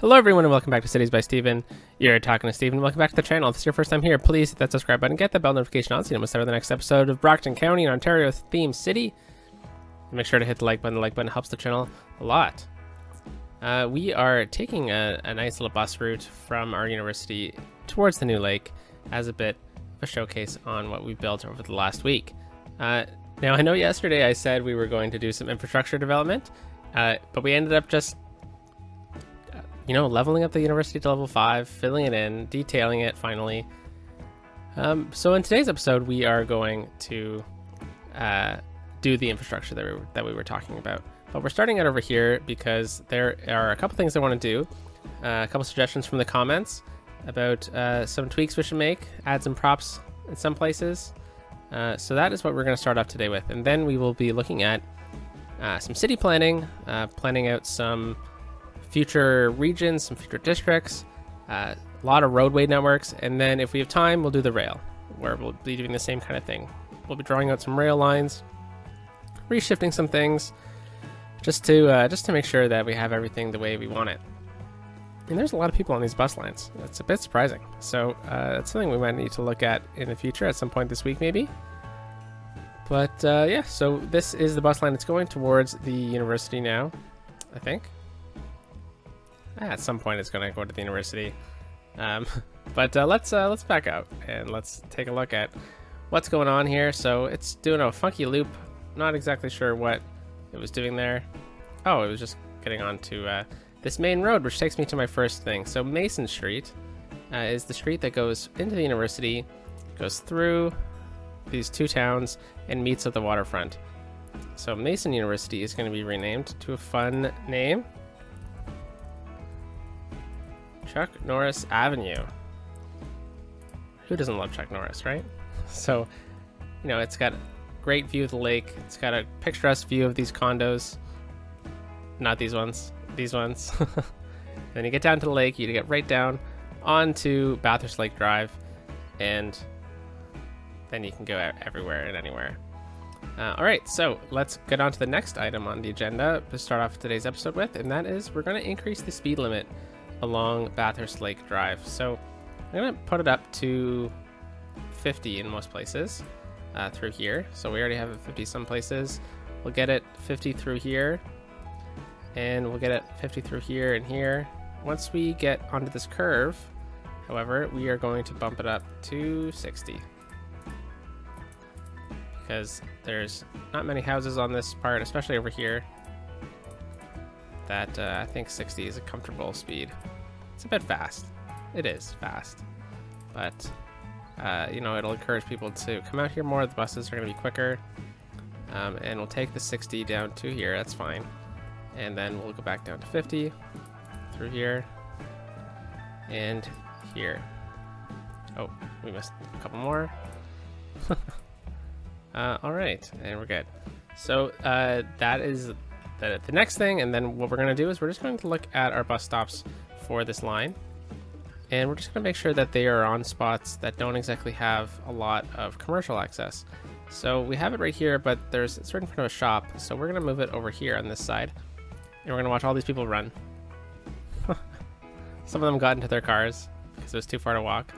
Hello everyone and welcome back to Cities by Steven. You're talking to Steven. Welcome back to the channel. If this is your first time here, please hit that subscribe button, get that bell notification on so you don't miss out on the next episode of Brockton County in Ontario theme city. And make sure to hit the like button. The like button helps the channel a lot. We are taking a nice little bus route from our university towards the new lake as a bit of a showcase on what we built over the last week. Now I know yesterday I said we were going to do some infrastructure development, but we ended up just leveling up the university to level 5, filling it in, detailing it finally. So in today's episode, we are going to do the infrastructure that we were talking about. But we're starting out over here because there are a couple things I want to do. A couple suggestions from the comments about some tweaks we should make, add some props in some places. So that is what we're going to start off today with. And then we will be looking at some city planning, planning out some future regions, some future districts, a lot of roadway networks, and then if we have time, we'll do the rail, where we'll be doing the same kind of thing. We'll be drawing out some rail lines, reshifting some things, just to make sure that we have everything the way we want it. And there's a lot of people on these bus lines. That's a bit surprising. So that's something we might need to look at in the future at some point this week, maybe. But yeah, so this is the bus line. It's going towards the university now, I think. At some point it's going to go to the university. But let's back out and let's take a look at what's going on here. So it's doing a funky loop. Not exactly sure what it was doing there. Oh, it was just getting onto this main road, which takes me to my first thing. So Mason Street is the street that goes into the university, goes through these two towns, and meets at the waterfront. So Mason University is going to be renamed to a fun name. Chuck Norris Avenue. Who doesn't love Chuck Norris, right? So, it's got a great view of the lake. It's got a picturesque view of these condos. Not these ones. These ones. Then you get down to the lake. You get right down onto Bathurst Lake Drive. And then you can go everywhere and anywhere. All right, so let's get on to the next item on the agenda to start off today's episode with. And that is we're going to increase the speed limit along Bathurst Lake Drive. So I'm going to put it up to 50 in most places through here. So we already have it 50 some places. We'll get it 50 through here, and we'll get it 50 through here and here. Once we get onto this curve, however, we are going to bump it up to 60 because there's not many houses on this part, especially over here, that I think 60 is a comfortable speed. It's a bit fast. It is fast, but it'll encourage people to come out here more. The buses are going to be quicker, and we'll take the 60 down to here. That's fine, and then we'll go back down to 50 through here and here. Oh, we missed a couple more. All right, and we're good. So that is the next thing, and then what we're going to do is we're just going to look at our bus stops for this line, and we're just going to make sure that they are on spots that don't exactly have a lot of commercial access. So we have it right here, but it's right in front of a shop, so we're going to move it over here on this side, and we're going to watch all these people run. Some of them got into their cars because it was too far to walk.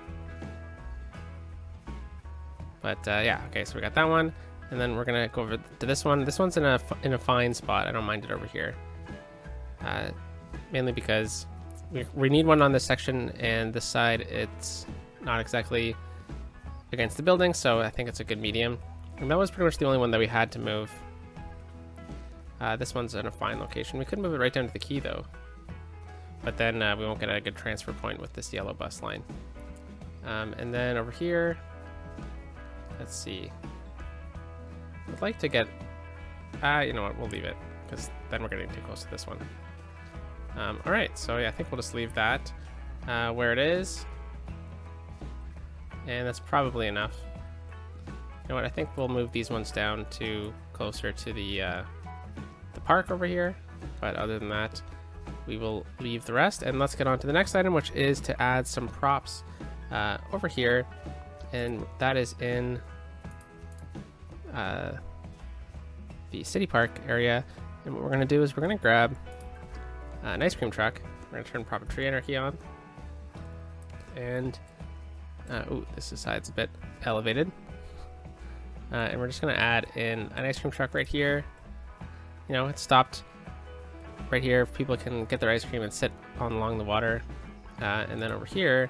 But yeah, okay, so we got that one. And then we're gonna go over to this one. This one's in a fine spot. I don't mind it over here, mainly because we need one on this section, and this side it's not exactly against the building, so I think it's a good medium. And that was pretty much the only one that we had to move. This one's in a fine location. We could move it right down to the quay though, but then we won't get a good transfer point with this yellow bus line. And then over here, let's see. I'd like to get, you know what, we'll leave it, because then we're getting too close to this one. All right, so yeah, I think we'll just leave that where it is. And that's probably enough. You know what, I think we'll move these ones down to closer to the park over here. But other than that, we will leave the rest. And let's get on to the next item, which is to add some props over here. And that is in the city park area. And what we're going to do is we're going to grab an ice cream truck We're gonna turn proper tree anarchy on. And, ooh, this side's a bit elevated. And we're just gonna add in an ice cream truck right here. You know, it's stopped right here. People can get their ice cream and sit on along the water. And then over here,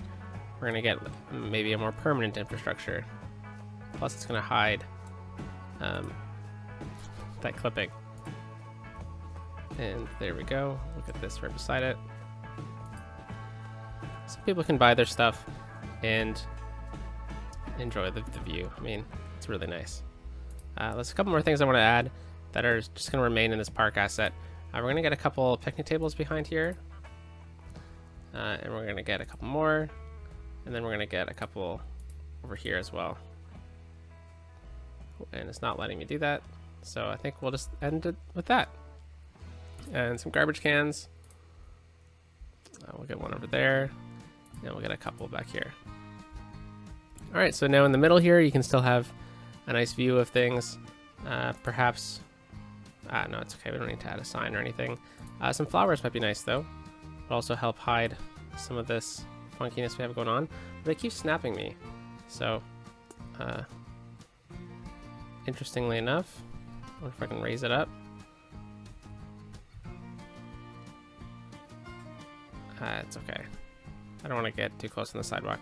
we're gonna get maybe a more permanent infrastructure. Plus it's gonna hide that clipping. And there we go. Look at this right beside it. So people can buy their stuff and enjoy the view. I mean, it's really nice. There's a couple more things I want to add that are just going to remain in this park asset. We're going to get a couple picnic tables behind here. And we're going to get a couple more. And then we're going to get a couple over here as well. And it's not letting me do that. So I think we'll just end it with that. And some garbage cans. We'll get one over there. And we'll get a couple back here. Alright, so now in the middle here, you can still have a nice view of things. Perhaps... no, it's okay. We don't need to add a sign or anything. Some flowers might be nice, though. It'll also help hide some of this funkiness we have going on. But it keeps snapping me. So, interestingly enough, I wonder if I can raise it up. It's okay. I don't want to get too close on the sidewalk.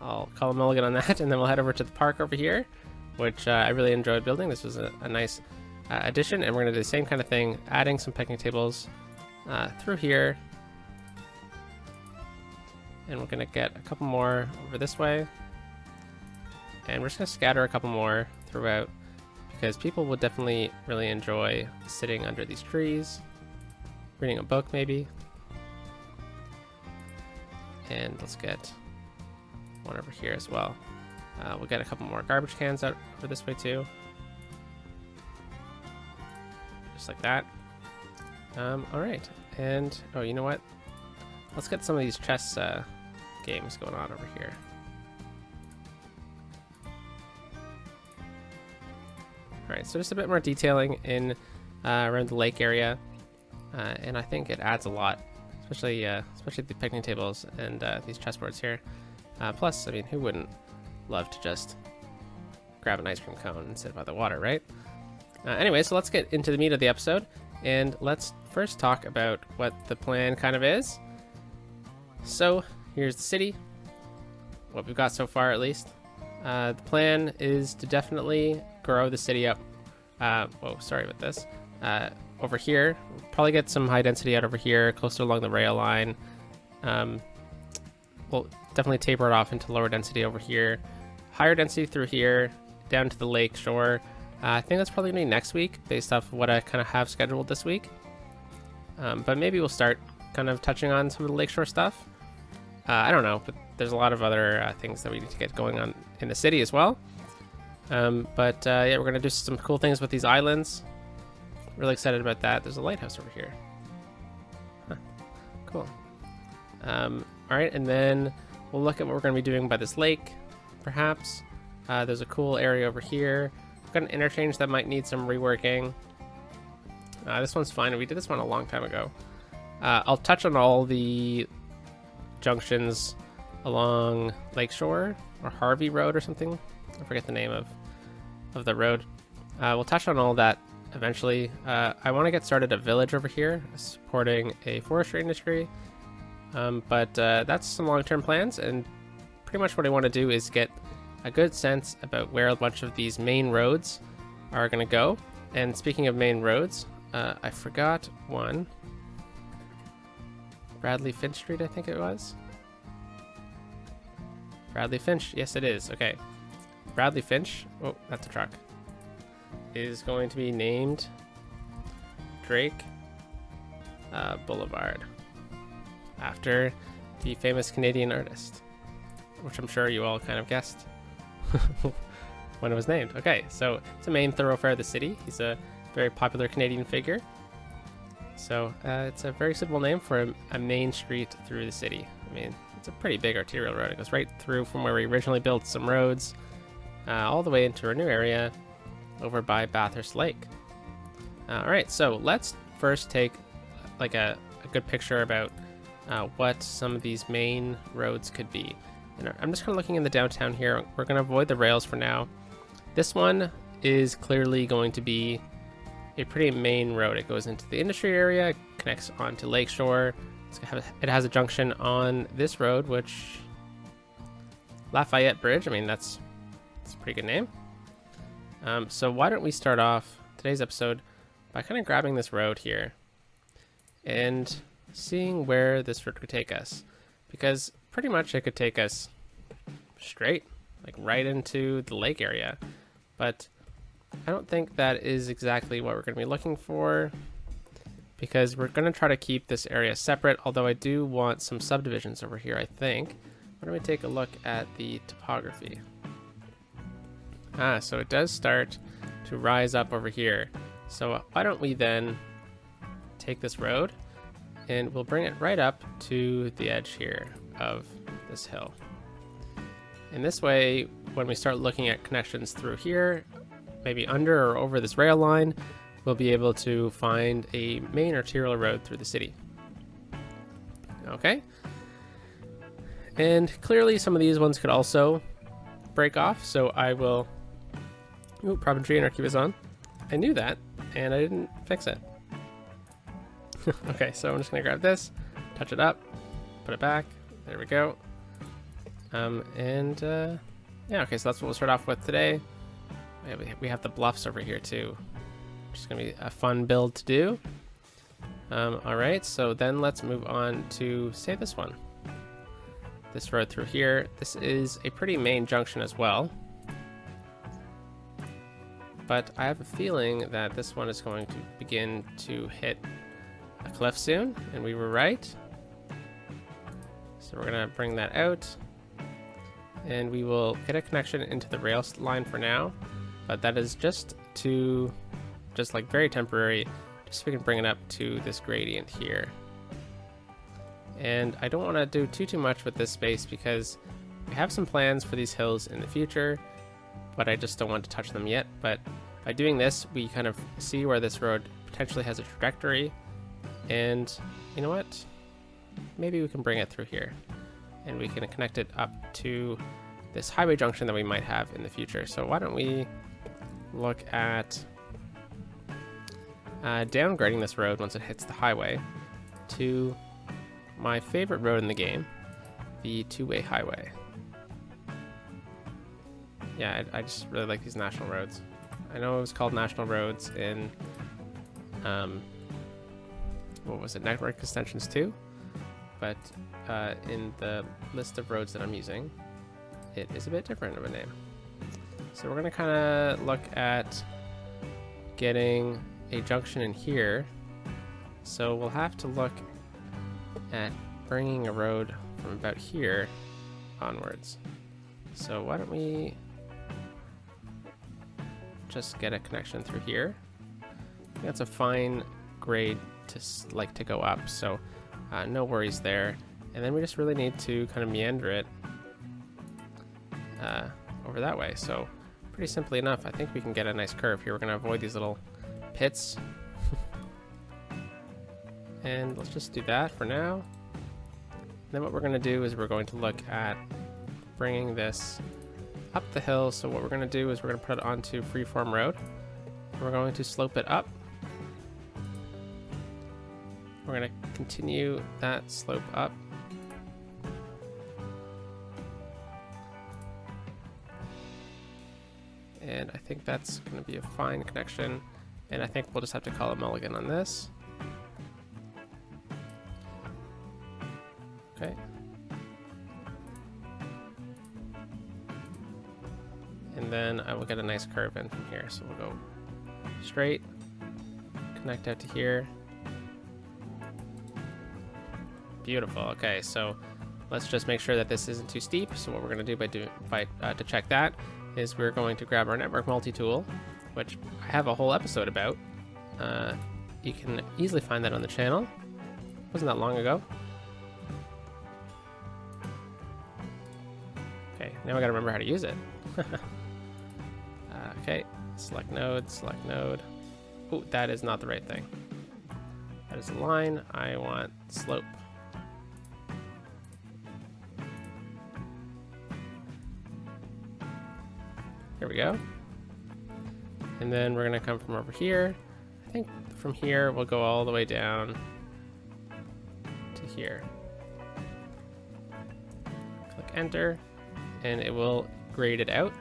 I'll call a mulligan on that, and then we'll head over to the park over here, which I really enjoyed building. This was a nice addition, and we're going to do the same kind of thing, adding some picnic tables through here. And we're going to get a couple more over this way. And we're just going to scatter a couple more throughout, because people will definitely really enjoy sitting under these trees, reading a book maybe. And let's get one over here as well. We'll get a couple more garbage cans out over this way too. Just like that. All right, and oh, you know what? Let's get some of these chess games going on over here. All right, so just a bit more detailing in around the lake area, and I think it adds a lot. Especially the picnic tables and these chessboards here. Plus, I mean, who wouldn't love to just grab an ice cream cone and sit by the water, right? Anyway, so let's get into the meat of the episode, and let's first talk about what the plan kind of is. So here's the city, what we've got so far at least. The plan is to definitely grow the city up. Whoa, sorry about this. Over here, probably get some high density out over here, closer along the rail line. We'll definitely taper it off into lower density over here, higher density through here, down to the lake shore. I think that's probably gonna be next week, based off of what I kind of have scheduled this week. But maybe we'll start kind of touching on some of the lakeshore stuff. I don't know, but there's a lot of other things that we need to get going on in the city as well. Yeah, we're gonna do some cool things with these islands. Really excited about that. There's a lighthouse over here. Huh. Cool. All right, and then we'll look at what we're going to be doing by this lake, perhaps. There's a cool area over here. We've got an interchange that might need some reworking. This one's fine. We did this one a long time ago. I'll touch on all the junctions along Lakeshore or Harvey Road or something. I forget the name of the road. We'll touch on all that eventually. I want to get started a village over here supporting a forestry industry, but that's some long-term plans, and pretty much what I want to do is get a good sense about where a bunch of these main roads are going to go. And speaking of main roads, I forgot one. Bradley Finch Street, I think it was. Bradley Finch, yes it is. Okay, Bradley Finch, oh, that's a truck, is going to be named Drake Boulevard, after the famous Canadian artist, which I'm sure you all kind of guessed when it was named. Okay, so it's a main thoroughfare of the city. He's a very popular Canadian figure. So it's a very suitable name for a main street through the city. I mean, it's a pretty big arterial road. It goes right through from where we originally built some roads, all the way into a new area over by Bathurst Lake. All right, so let's first take like a good picture about what some of these main roads could be. And I'm just kind of looking in the downtown here. We're going to avoid the rails for now. This one is clearly going to be a pretty main road. It goes into the industry area, connects onto Lakeshore. It has a junction on this road, which Lafayette Bridge. I mean, that's a pretty good name. So why don't we start off today's episode by kind of grabbing this road here and seeing where this road could take us, because pretty much it could take us straight, like right into the lake area. But I don't think that is exactly what we're going to be looking for, because we're going to try to keep this area separate, although I do want some subdivisions over here, I think. Why don't we take a look at the topography? So it does start to rise up over here. So why don't we then take this road and we'll bring it right up to the edge here of this hill. And this way, when we start looking at connections through here, maybe under or over this rail line, we'll be able to find a main arterial road through the city. Okay. And clearly some of these ones could also break off, so I will... Ooh, Province Anarchy was on. I knew that, and I didn't fix it. Okay, so I'm just going to grab this, touch it up, put it back. There we go. Yeah, okay, so that's what we'll start off with today. We have the bluffs over here too, which is going to be a fun build to do. All right, so then let's move on to, say, this one. This road through here. This is a pretty main junction as well. But I have a feeling that this one is going to begin to hit a cliff soon, and we were right. So we're going to bring that out, and we will get a connection into the rail line for now, but that is just like very temporary, just so we can bring it up to this gradient here. And I don't want to do too much with this space because we have some plans for these hills in the future, but I just don't want to touch them yet. But by doing this, we kind of see where this road potentially has a trajectory, and you know what? Maybe we can bring it through here, and we can connect it up to this highway junction that we might have in the future. So why don't we look at downgrading this road once it hits the highway to my favorite road in the game, the two-way highway. Yeah, I just really like these national roads. I know it was called national roads in what was it, Network Extensions 2, but in the list of roads that I'm using, it is a bit different of a name. So we're going to kind of look at getting a junction in here. So we'll have to look at bringing a road from about here onwards. So why don't we just get a connection through here? I think that's a fine grade to go up, so no worries there. And then we just really need to kind of meander it over that way. So pretty simply enough, I think we can get a nice curve here. We're going to avoid these little pits. And let's just do that for now. Then what we're going to do is we're going to look at bringing this up the hill. So what we're going to do is we're going to put it onto freeform road. We're going to slope it up. We're going to continue that slope up. And I think that's going to be a fine connection. And I think we'll just have to call a mulligan on this. Okay. And then I will get a nice curve in from here. So we'll go straight, connect out to here. Beautiful. Okay, so let's just make sure that this isn't too steep. So what we're going to do to check that is we're going to grab our network multi-tool, which I have a whole episode about. You can easily find that on the channel. Wasn't that long ago. Okay, now I gotta remember how to use it. Okay, select node, select node. Oh, that is not the right thing. That is a line. I want slope. There we go. And then we're gonna come from over here. I think from here we'll go all the way down to here. Click enter, and it will grade it out.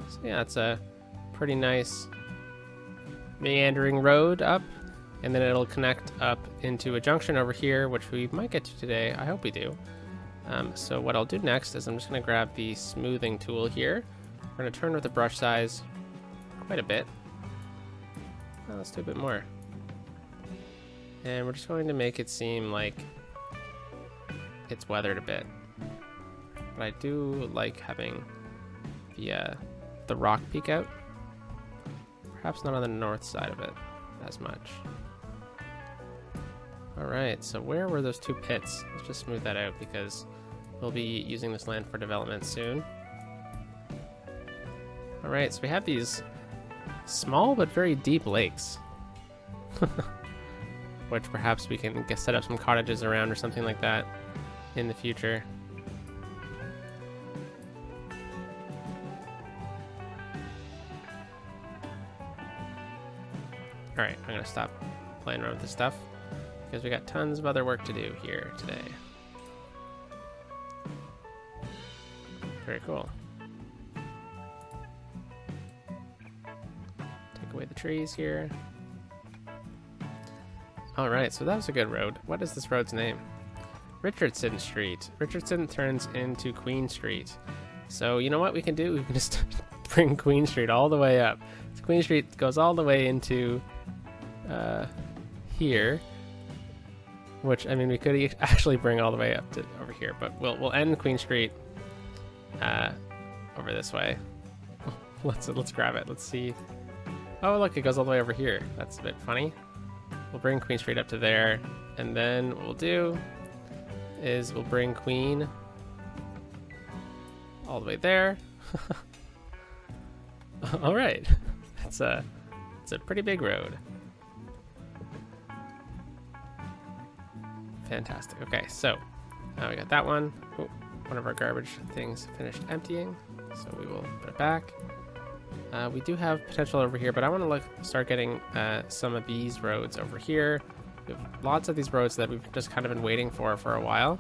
So yeah, it's a pretty nice meandering road up, and then it'll connect up into a junction over here, which we might get to today. I hope we do. So what I'll do next is I'm just going to grab the smoothing tool here. We're going to turn with the brush size quite a bit. Let's do a bit more. And we're just going to make it seem like it's weathered a bit. But I do like having the rock peek out. Perhaps not on the north side of it as much. Alright, so where were those two pits? Let's just smooth that out because we'll be using this land for development soon. Alright, so we have these small but very deep lakes. Which perhaps we can set up some cottages around or something like that in the future. Alright, I'm going to stop playing around with this stuff because we got tons of other work to do here today. Very cool. Take away the trees here. Alright, so that was a good road. What is this road's name? Richardson Street. Richardson turns into Queen Street. So you know what we can do? We can just bring Queen Street all the way up. So Queen Street goes all the way into here, which I mean we could actually bring all the way up to over here, but we'll end Queen Street over this way. Let's grab it. Let's see. Oh look, it goes all the way over here. That's a bit funny. We'll bring Queen Street up to there, and then what we'll do is we'll bring Queen all the way there. All right, it's a pretty big road. Fantastic. Okay, so we got that one. Oh, one of our garbage things finished emptying, so we will put it back. We do have potential over here, but I want to start getting some of these roads over here. We have lots of these roads that we've just kind of been waiting for a while.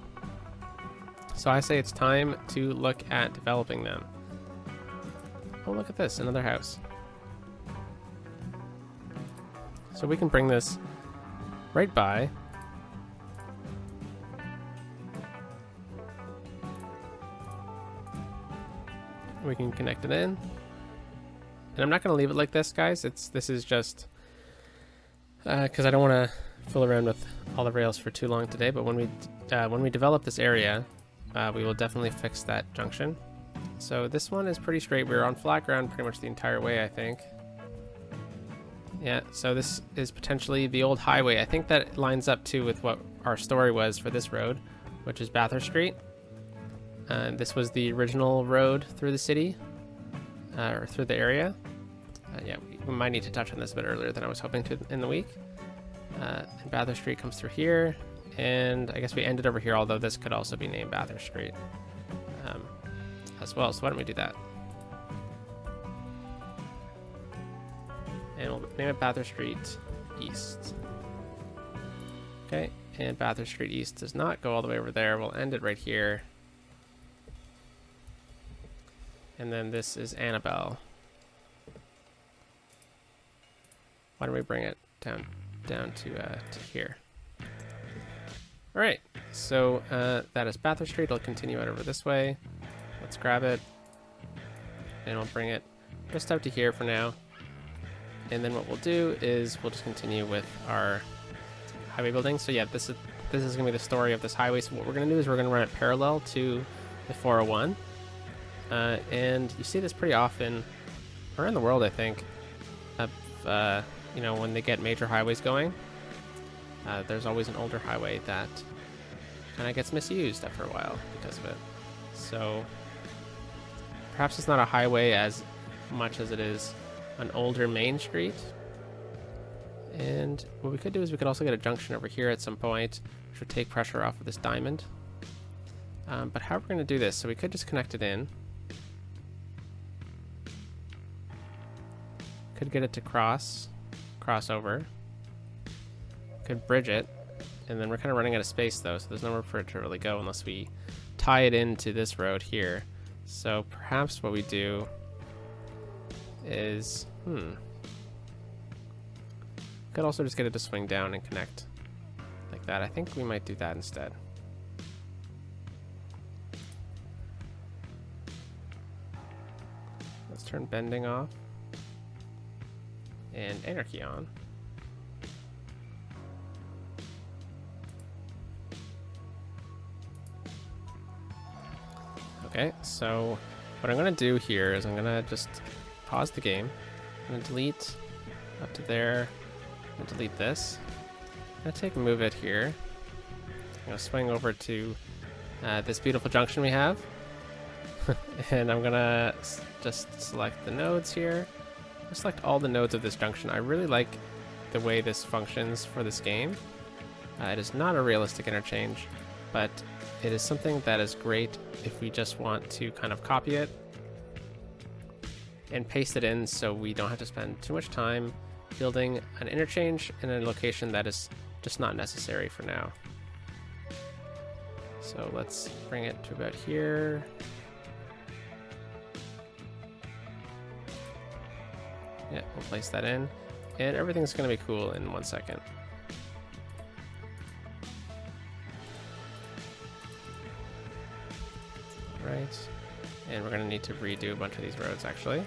So I say it's time to look at developing them. Oh, look at this, another house. So we can bring this right by. We can connect it in. And I'm not going to leave it like this, guys. This is just because I don't want to fill around with all the rails for too long today. But when we develop this area, we will definitely fix that junction. So this one is pretty straight. We're on flat ground pretty much the entire way, I think. Yeah, so this is potentially the old highway. I think that lines up too with what our story was for this road, which is Bathurst Street. This was the original road through the city, or through the area. Yeah, we might need to touch on this a bit earlier than I was hoping to in the week. And Bathurst Street comes through here, and I guess we ended over here, although this could also be named Bathurst Street as well. So why don't we do that? And we'll name it Bathurst Street East. Okay, and Bathurst Street East does not go all the way over there. We'll end it right here. And then this is Annabelle. Why don't we bring it down to here? All right, so that is Bathurst Street. It'll continue out over this way. Let's grab it, and I'll bring it just out to here for now. And then what we'll do is we'll just continue with our highway building. So yeah, this is gonna be the story of this highway. So what we're gonna do is we're gonna run it parallel to the 401. And you see this pretty often around the world, I think. You know, when they get major highways going, there's always an older highway that kind of gets misused after a while because of it. So perhaps it's not a highway as much as it is an older main street. And what we could do is we could also get a junction over here at some point, which would take pressure off of this diamond. But how are we going to do this? So we could just connect it in. Could get it to cross over. Could bridge it. And then we're kind of running out of space though, so there's nowhere for it to really go unless we tie it into this road here. So perhaps what we do is, could also just get it to swing down and connect like that. I think we might do that instead. Let's turn bending off and anarchy on. Okay, so what I'm going to do here is I'm going to just pause the game. I'm going to delete up to there. I'm going to delete this. I'm going to take and move it here. I'm going to swing over to this beautiful junction we have. And I'm going to just select the nodes here. I'll select all the nodes of this junction. I really like the way this functions for this game. It is not a realistic interchange, but it is something that is great if we just want to kind of copy it and paste it in so we don't have to spend too much time building an interchange in a location that is just not necessary for now. So let's bring it to about here. Yeah, we'll place that in, and everything's going to be cool in 1 second. Right, and we're going to need to redo a bunch of these roads actually.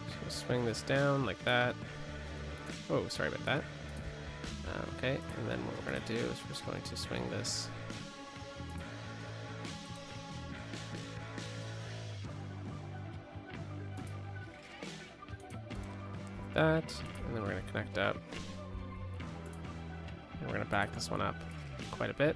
So swing this down like that. Oh, sorry about that. Okay, and then what we're going to do is we're just going to swing this like that, and then we're going to connect up, and we're going to back this one up quite a bit.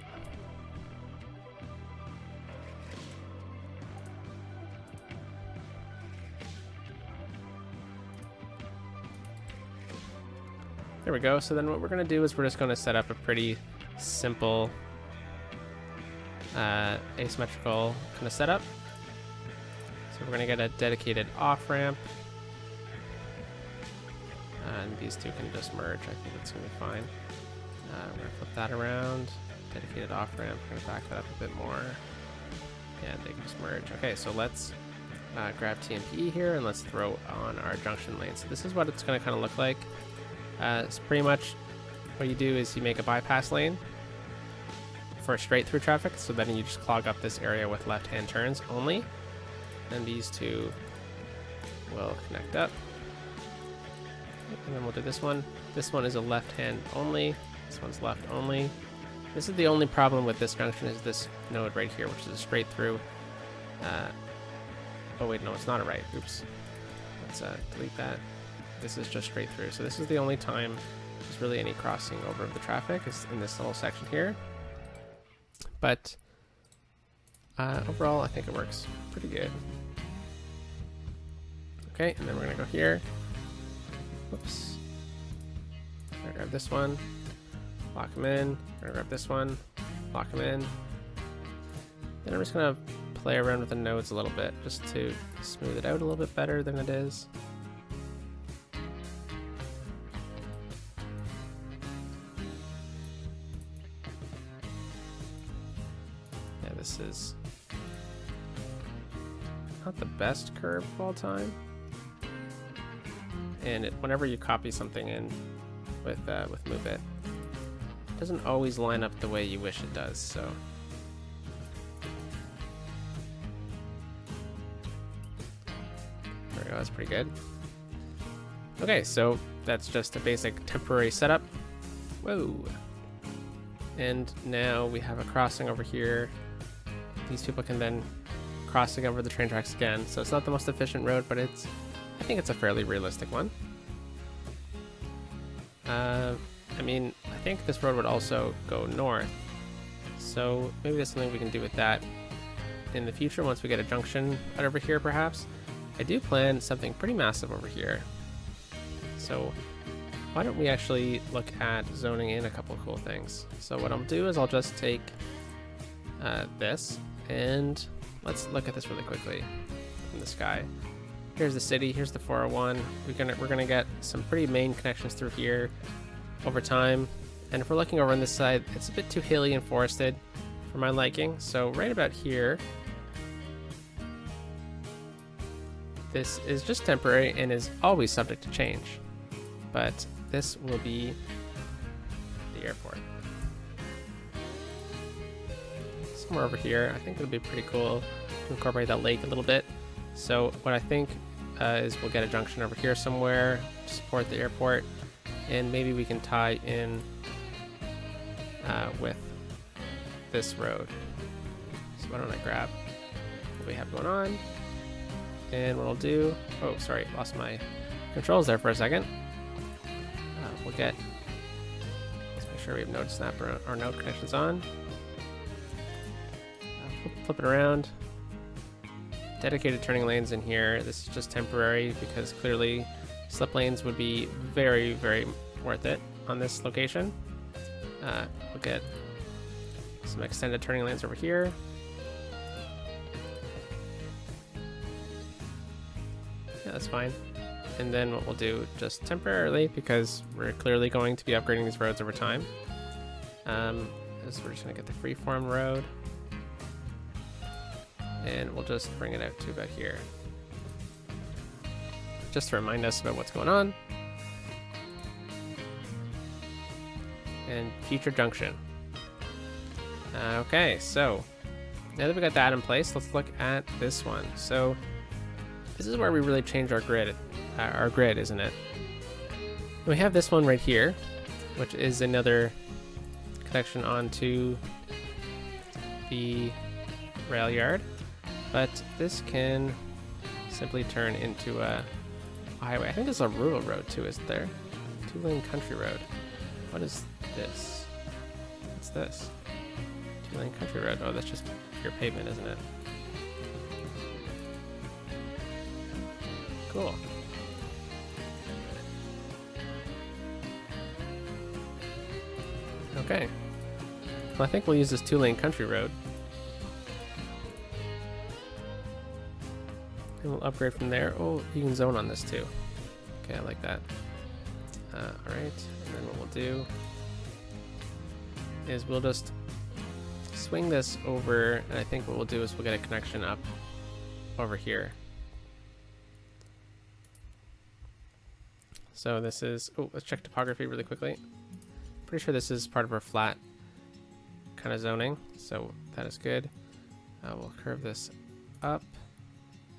There we go. So then what we're going to do is we're just going to set up a pretty simple asymmetrical kind of setup. So we're going to get a dedicated off ramp, and these two can just merge. I think it's going to be fine. We're going to flip that around, dedicated off ramp. We're going to back that up a bit more, and they can just merge. Okay, so let's grab TMP here and let's throw on our junction lane. So this is what it's going to kind of look like. It's pretty much what you do is you make a bypass lane for straight through traffic, so then you just clog up this area with left-hand turns only, and these two will connect up. And then we'll do this one. This one is a left-hand only. This one's left only. This is the only problem with this junction is this node right here, which is a straight through. Oh wait, no, it's not a right. Oops. Let's delete that. This is just straight through. So this is the only time there's really any crossing over of the traffic is in this little section here. But overall, I think it works pretty good. Okay, and then we're gonna go here. Whoops. I'm gonna grab this one, lock them in. I'm gonna grab this one, lock them in. Then I'm just gonna play around with the nodes a little bit just to smooth it out a little bit better than it is. This is not the best curve of all time, and whenever you copy something in with Move It doesn't always line up the way you wish it does. So there we go. That's pretty good. Okay, so that's just a basic temporary setup. Whoa! And now we have a crossing over here. These people can then crossing over the train tracks again. So it's not the most efficient road, but I think it's a fairly realistic one. I mean, I think this road would also go north. So maybe there's something we can do with that in the future once we get a junction out over here, perhaps. I do plan something pretty massive over here. So why don't we actually look at zoning in a couple of cool things. So what I'll do is I'll just take this, and let's look at this really quickly from the sky. Here's the city, here's the 401. We're gonna get some pretty main connections through here over time. And if we're looking over on this side, it's a bit too hilly and forested for my liking. So right about here, this is just temporary and is always subject to change. But this will be the airport. Somewhere over here, I think it'll be pretty cool to incorporate that lake a little bit. So what I think is we'll get a junction over here somewhere to support the airport, and maybe we can tie in with this road. So why don't I grab what we have going on, and what I'll do, oh sorry, lost my controls there for a second. We'll get, let's make sure we have node snap or node connections on. Flip it around. Dedicated turning lanes in here. This is just temporary because clearly slip lanes would be very, very worth it on this location. We'll get some extended turning lanes over here. Yeah, that's fine. And then what we'll do just temporarily, because we're clearly going to be upgrading these roads over time, is we're just gonna get the freeform road, and we'll just bring it out to about here, just to remind us about what's going on. And future junction. Okay, so now that we got that in place, let's look at this one. So this is where we really change our grid, isn't it? We have this one right here, which is another connection onto the rail yard, but this can simply turn into a highway. I think there's a rural road too, isn't there? 2-lane country road. What is this? What's this? 2-lane country road. Oh, that's just pure pavement, isn't it? Cool. Okay. Well, I think we'll use this 2-lane country road. And we'll upgrade from there. Oh, you can zone on this too. Okay, I like that. Alright, and then what we'll do is we'll just swing this over, and I think what we'll do is we'll get a connection up over here. So this is, oh, let's check topography really quickly. Pretty sure this is part of our flat kind of zoning, so that is good. We'll curve this up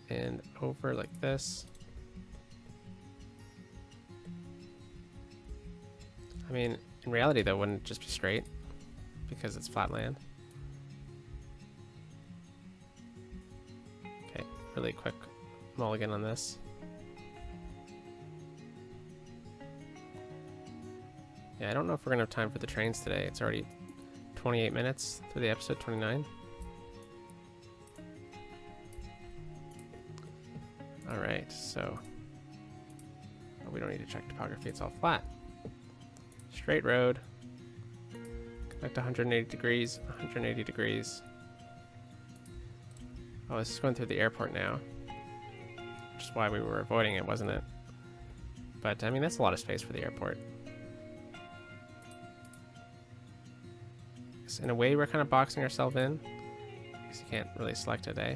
and over like this. I mean, in reality though, wouldn't it just be straight because it's flat land? Okay, really quick mulligan on this. Yeah, I don't know if we're gonna have time for the trains today. It's already 28 minutes through the episode, 29. All right, so we don't need to check topography. It's all flat. Straight road. Connect 180 degrees, 180 degrees. Oh, this is going through the airport now, which is why we were avoiding it, wasn't it? But I mean, that's a lot of space for the airport. So in a way, we're kind of boxing ourselves in because you can't really select it, eh?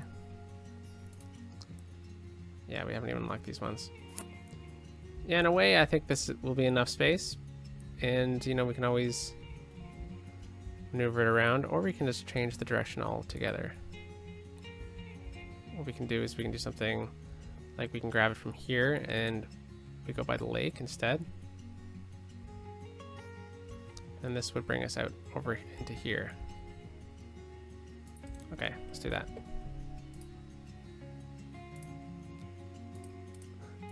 Yeah, we haven't even unlocked these ones. Yeah, in a way, I think this will be enough space. And, you know, we can always maneuver it around, or we can just change the direction altogether. What we can do is we can do something like we can grab it from here and we go by the lake instead. And this would bring us out over into here. Okay, let's do that.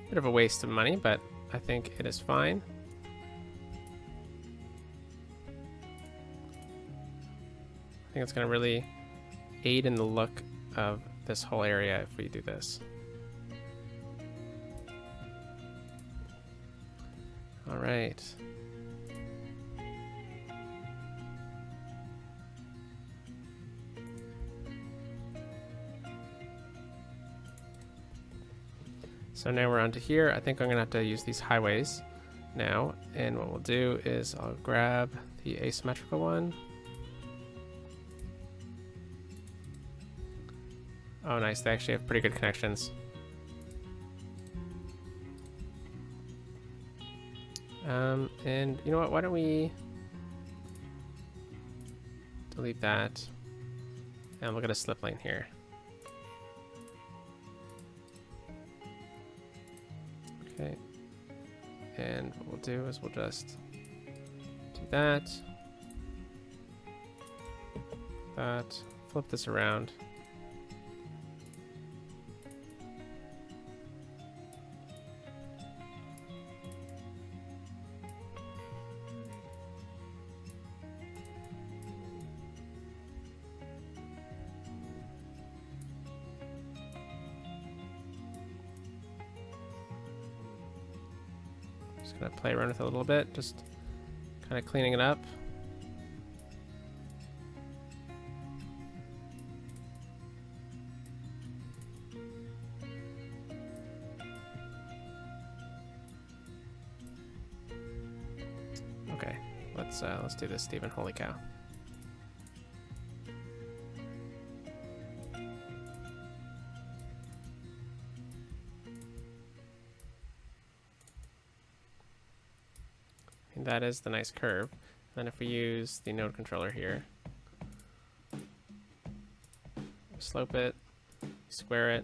Bit of a waste of money, but I think it is fine. I think it's going to really aid in the look of this whole area if we do this. All right. So now we're onto here. I think I'm gonna have to use these highways now. And what we'll do is I'll grab the asymmetrical one. Oh, nice. They actually have pretty good connections. And you know what? Why don't we delete that and look at a slip lane here. Okay. And what we'll do is we'll just do that. Flip this around. Just gonna play around with it a little bit, just kind of cleaning it up. Okay, let's do this, Steven. Holy cow. And that is the nice curve. Then if we use the node controller here, slope it, square it,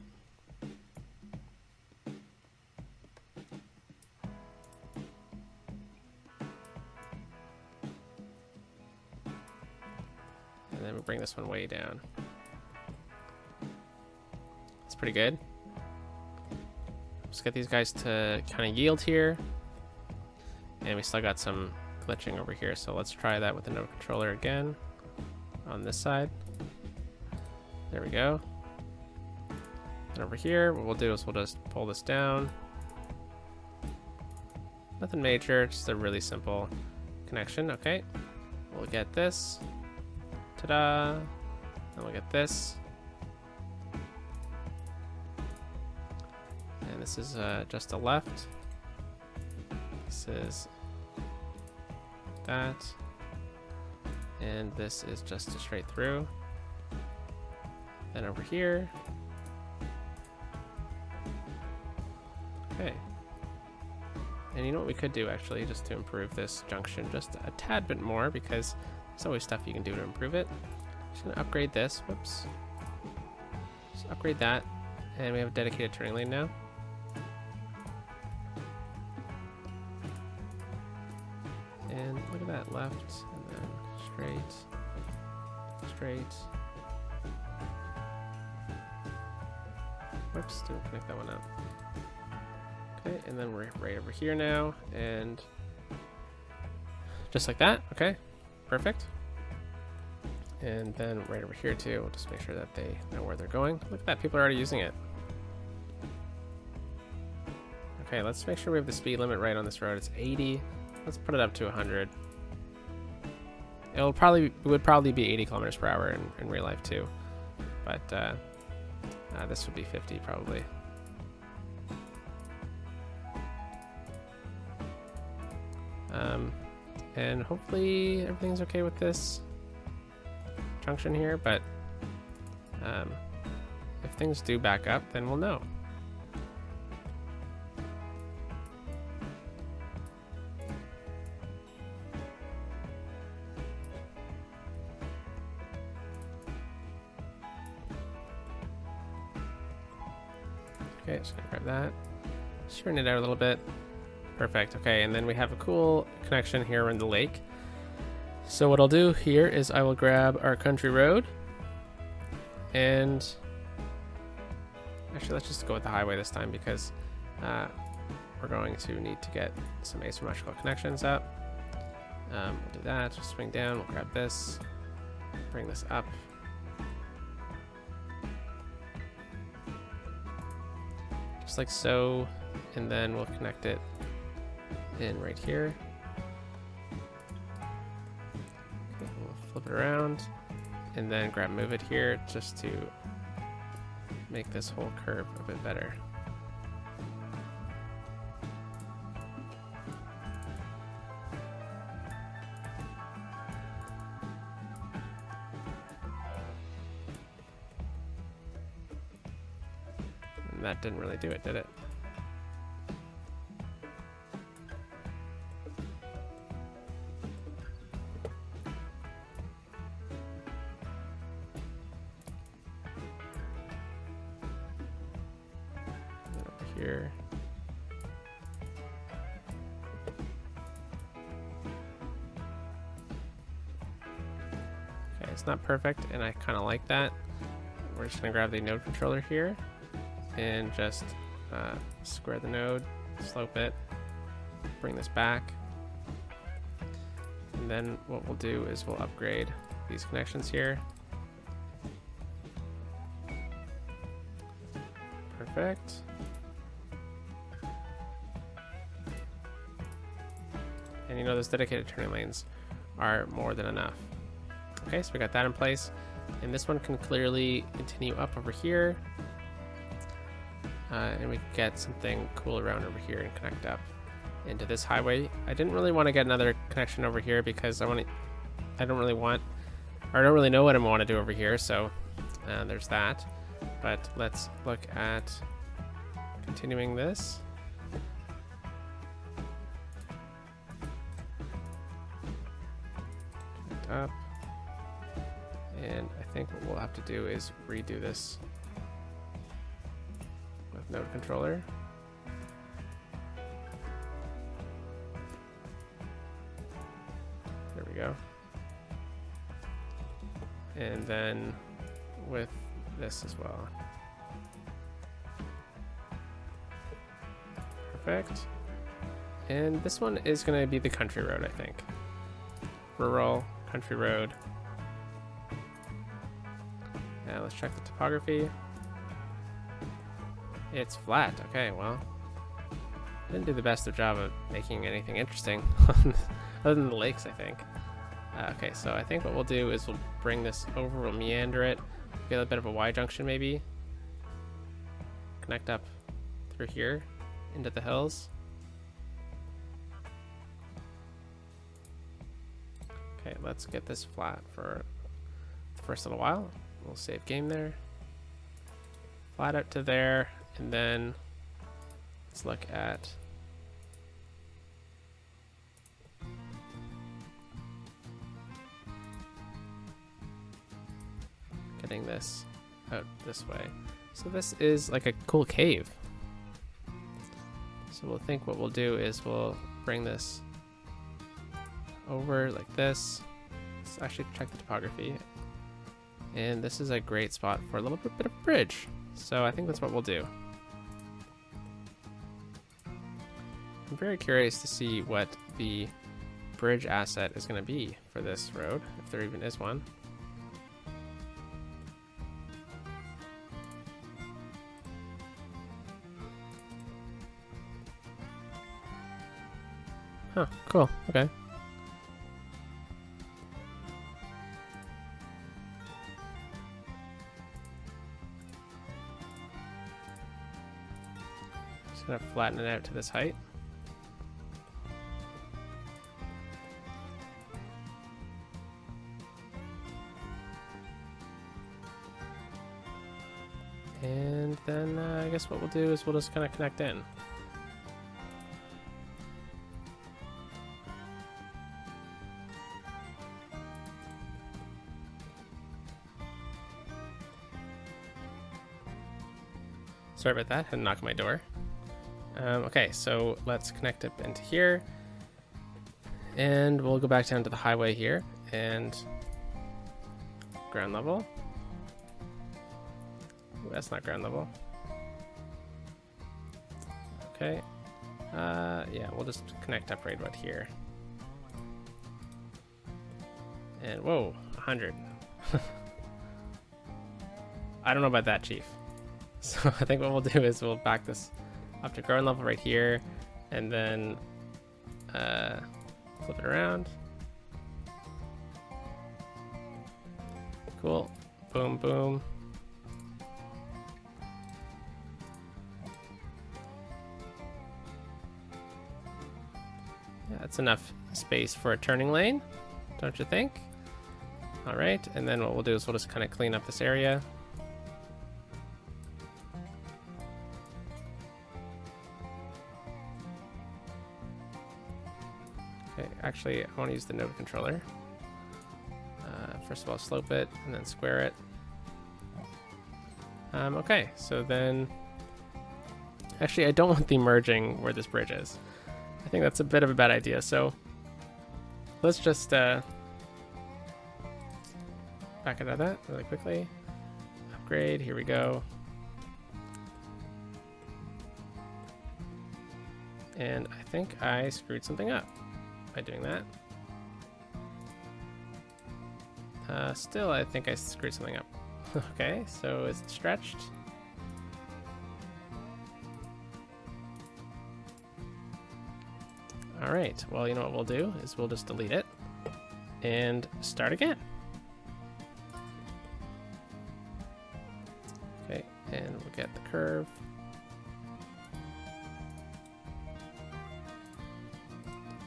and then we bring this one way down. That's pretty good. Let's get these guys to kind of yield here. And we still got some glitching over here, so let's try that with the node controller again on this side. There we go. And over here, what we'll do is we'll just pull this down. Nothing major, just a really simple connection. Okay, we'll get this. Ta-da! And we'll get this. And this is just a left. This is that, and this is just a straight through. Then over here, okay. And you know what we could do actually, just to improve this junction just a tad bit more, because there's always stuff you can do to improve it. Just gonna upgrade this. Whoops. Just upgrade that, and we have a dedicated turning lane now. And look at that, left, and then straight, straight. Whoops, didn't connect that one up. Okay, and then we're right over here now, and just like that. Okay, perfect. And then right over here too, we'll just make sure that they know where they're going. Look at that, people are already using it. Okay, let's make sure we have the speed limit right on this road. It's 80. Let's put it up to 100. It would probably be 80 kilometers per hour in real life too, but this would be 50 probably. And hopefully everything's okay with this junction here, but if things do back up, then we'll know. Okay, just gonna grab that, straighten it out a little bit. Perfect. Okay, and then we have a cool connection here in the lake. So what I'll do here is I will grab our country road, and actually let's just go with the highway this time, because we're going to need to get some asymmetrical connections up. We'll do that, just swing down, we'll grab this, bring this up. Just like so, and then we'll connect it in right here. Okay, we'll flip it around, and then move it here just to make this whole curve a bit better. And that didn't really do it, did it? Here. Okay, it's not perfect, and I kind of like that. We're just gonna grab the node controller here and just square the node, slope it, bring this back, and then what we'll do is we'll upgrade these connections here. Perfect. And you know, those dedicated turning lanes are more than enough. Okay, so we got that in place. And this one can clearly continue up over here. And we can get something cool around over here and connect up into this highway. I didn't really want to get another connection over here because I don't really know what I want to do over here. So there's that. But let's look at continuing this. Up, and I think what we'll have to do is redo this with node controller. There we go. And then with this as well. Perfect. And this one is going to be the country road, I think. Rural country road. Now let's check the topography. It's flat. Okay, well, didn't do the best of job of making anything interesting other than the lakes, I think. Okay, so I think what we'll do is we'll bring this over, we'll meander it, get a bit of a Y junction maybe, connect up through here into the hills. Okay, let's get this flat for the first little while. We'll save game there. Flat out to there, and then let's look at getting this out this way. So this is like a cool cave. So we'll think what we'll do is we'll bring this over like this. Let's actually check the topography. And this is a great spot for a little bit of bridge. So I think that's what we'll do. I'm very curious to see what the bridge asset is going to be for this road, if there even is one. Huh, cool, okay. Just gonna flatten it out to this height. And then I guess what we'll do is we'll just kind of connect in. Sorry about that, had to knock on my door. Okay, so let's connect up into here. And we'll go back down to the highway here and ground level. Ooh, that's not ground level. Okay. Yeah, we'll just connect up right about here. And whoa, 100. I don't know about that, Chief. So I think what we'll do is we'll back this up to ground level right here, and then flip it around. Cool. Boom, boom. Yeah, that's enough space for a turning lane, don't you think? All right, and then what we'll do is we'll just kind of clean up this area. Okay, actually, I want to use the node controller. First of all, slope it and then square it. Okay, so then... Actually, I don't want the merging where this bridge is. I think that's a bit of a bad idea, so let's just back out of that really quickly. Upgrade, here we go. And I think I screwed something up by doing that. Still, I think I screwed something up. Okay, so it's stretched. All right, well, you know what we'll do is we'll just delete it and start again. Okay, and we'll get the curve.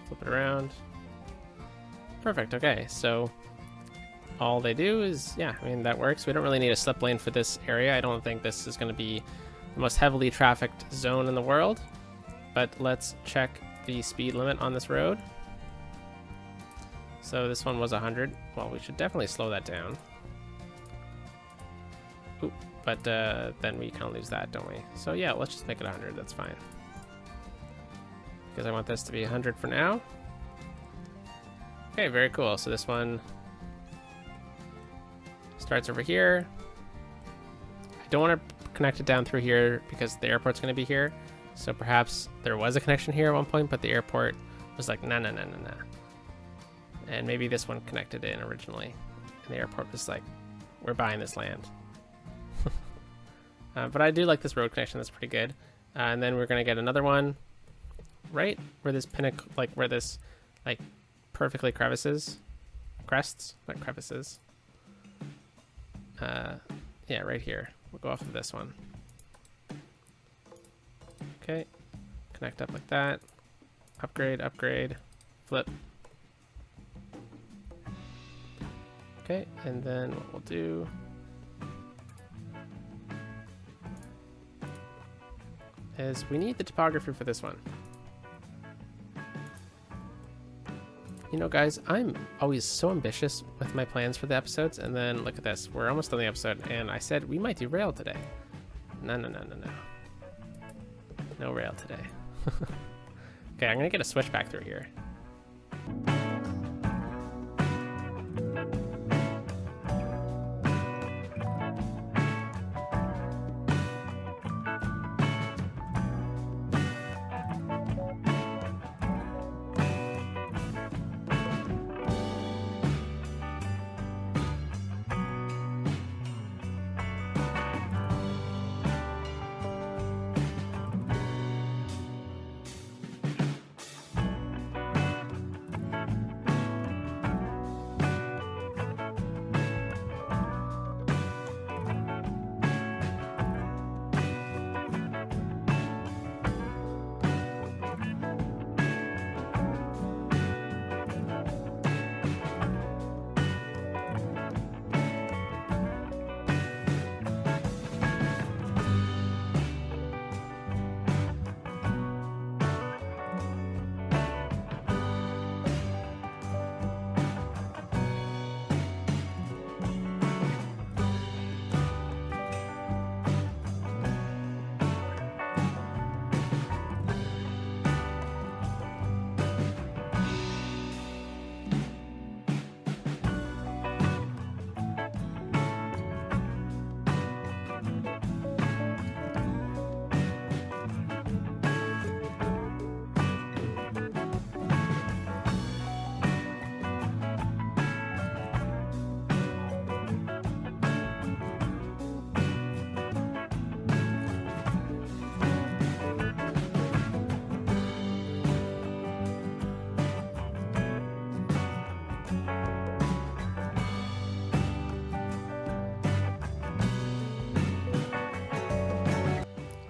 Flip it around. Perfect, okay, so all they do is, yeah, I mean, that works. We don't really need a slip lane for this area. I don't think this is going to be the most heavily trafficked zone in the world, but let's check the speed limit on this road. So this one was 100. Well, we should definitely slow that down. Ooh, but then we kind of lose that, don't we? So yeah, let's just make it 100. That's fine. Because I want this to be 100 for now. Okay, very cool. So this one starts over here. I don't want to connect it down through here because the airport's going to be here. So perhaps there was a connection here at one point, but the airport was like, nah. And maybe this one connected in originally. And the airport was like, we're buying this land. But I do like this road connection. That's pretty good. And then we're going to get another one right where this pinnacle, like where this like perfectly crevices, crests, not crevices. Yeah, right here. We'll go off of this one. Okay, connect up like that. Upgrade, upgrade, flip. Okay, and then what we'll do is we need the topography for this one. You know, guys, I'm always so ambitious with my plans for the episodes, and then look at this. We're almost on the episode, and I said we might do rail today. No. No rail today. Okay, I'm gonna get a switchback through here.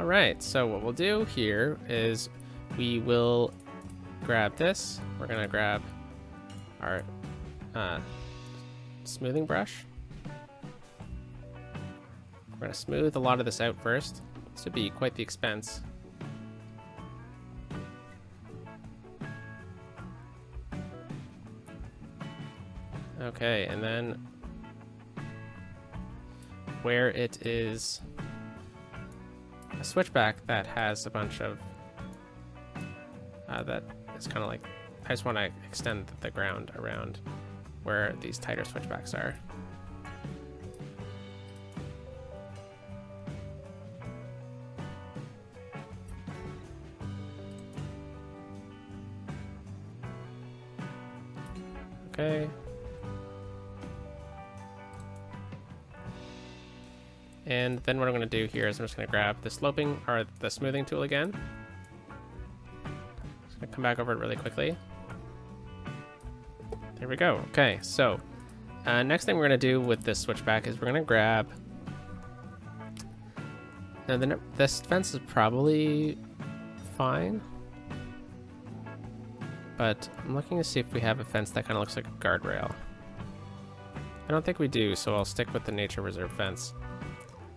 Alright, so what we'll do here is we will grab this. We're going to grab our smoothing brush. We're going to smooth a lot of this out first. This would be quite the expense. Okay, and then where it is a switchback that has a bunch of that is kind of like, I just want to extend the ground around where these tighter switchbacks are. Okay. And then what I'm going to do here is I'm just going to grab the sloping or the smoothing tool again. Just going to come back over it really quickly. There we go. Okay, so next thing we're going to do with this switchback is we're going to grab... Now this fence is probably fine, but I'm looking to see if we have a fence that kind of looks like a guardrail. I don't think we do, so I'll stick with the nature reserve fence.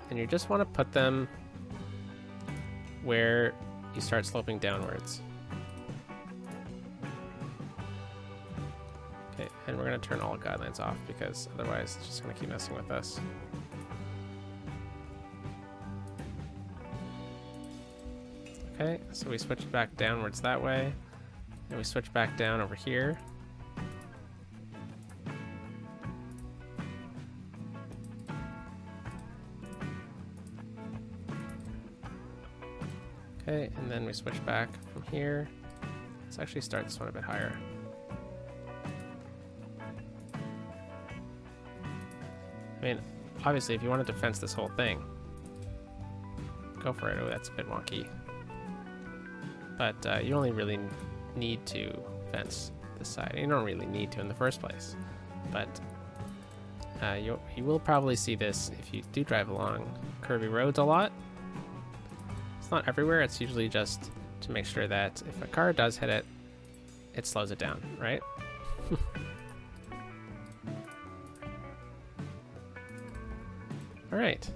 And you just want to put them where you start sloping downwards. Okay, and we're going to turn all guidelines off because otherwise it's just going to keep messing with us. Okay, so we switch back downwards that way, and we switch back down over here. Okay, and then we switch back from here. Let's actually start this one a bit higher. I mean, obviously, if you wanted to fence this whole thing, go for it. Oh, that's a bit wonky. But you only really need to fence this side. You don't really need to in the first place. But you will probably see this if you do drive along curvy roads a lot. It's not everywhere. It's usually just to make sure that if a car does hit it, it slows it down, right? All right.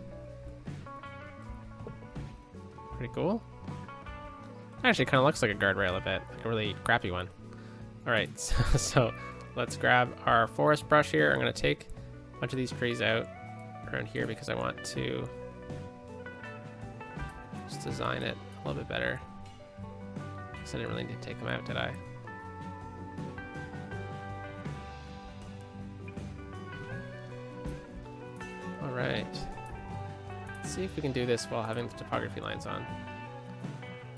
Pretty cool. Actually, kind of looks like a guardrail a bit, like a really crappy one. All right, so let's grab our forest brush here. I'm going to take a bunch of these trees out around here because I want to just design it a little bit better. So I didn't really need to take them out, did I? All right. Let's see if we can do this while having the topography lines on.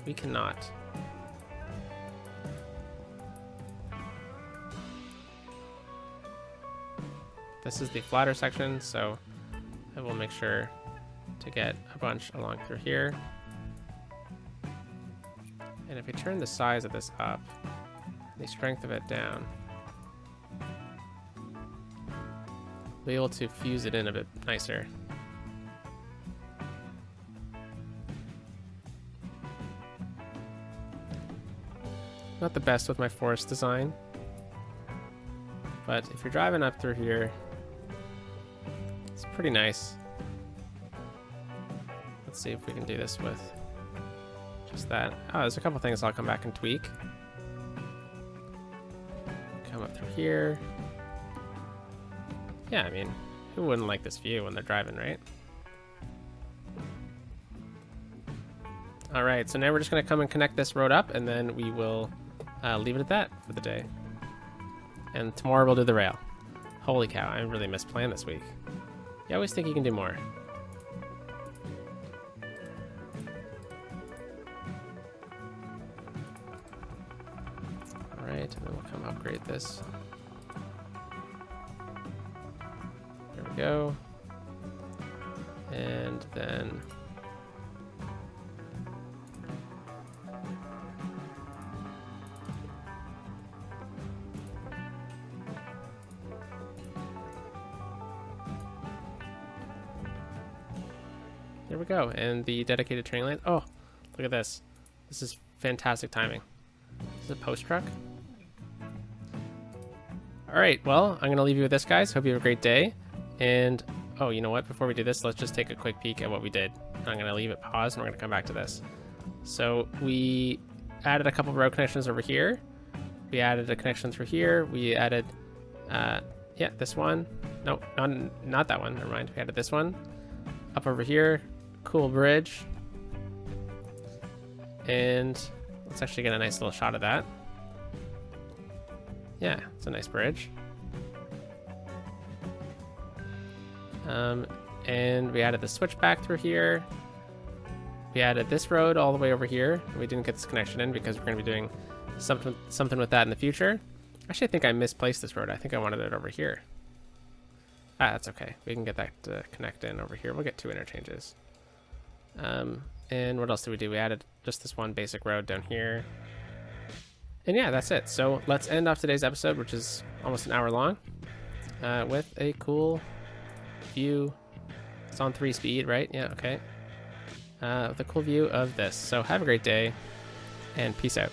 We cannot. This is the flatter section, so I will make sure to get a bunch along through here. And if we turn the size of this up, the strength of it down, we'll be able to fuse it in a bit nicer. Not the best with my forest design, but if you're driving up through here, it's pretty nice. Let's see if we can do this with just that. Oh, there's a couple things I'll come back and tweak. Come up through here. Yeah, I mean, who wouldn't like this view when they're driving, right? All right, so now we're just gonna come and connect this road up, and then we will leave it at that for the day. And tomorrow we'll do the rail. Holy cow, I really misplaying this week. You always think you can do more. All right, and then we'll come upgrade this. There we go. And then there we go. And the dedicated training lane. Oh, look at this. This is fantastic timing. This is a post truck. All right, well, I'm gonna leave you with this, guys. Hope you have a great day. And oh, you know what? Before we do this, let's just take a quick peek at what we did. I'm gonna leave it paused and we're gonna come back to this. So we added a couple of road connections over here. We added a connection through here. We added Yeah, this one. No, not that one. Never mind. We added this one. Up over here. Cool bridge. And let's actually get a nice little shot of that. Yeah, it's a nice bridge. And we added the switchback through here. We added this road all the way over here. We didn't get this connection in because we're going to be doing something with that in the future. Actually, I think I misplaced this road. I think I wanted it over here. Ah, that's okay. We can get that to connect in over here. We'll get 2 interchanges. And what else did we do? We added just this one basic road down here. And yeah, that's it. So let's end off today's episode, which is almost an hour long, with a cool view. It's on 3 speed, right? Yeah, okay. With a cool view of this. So have a great day, and peace out.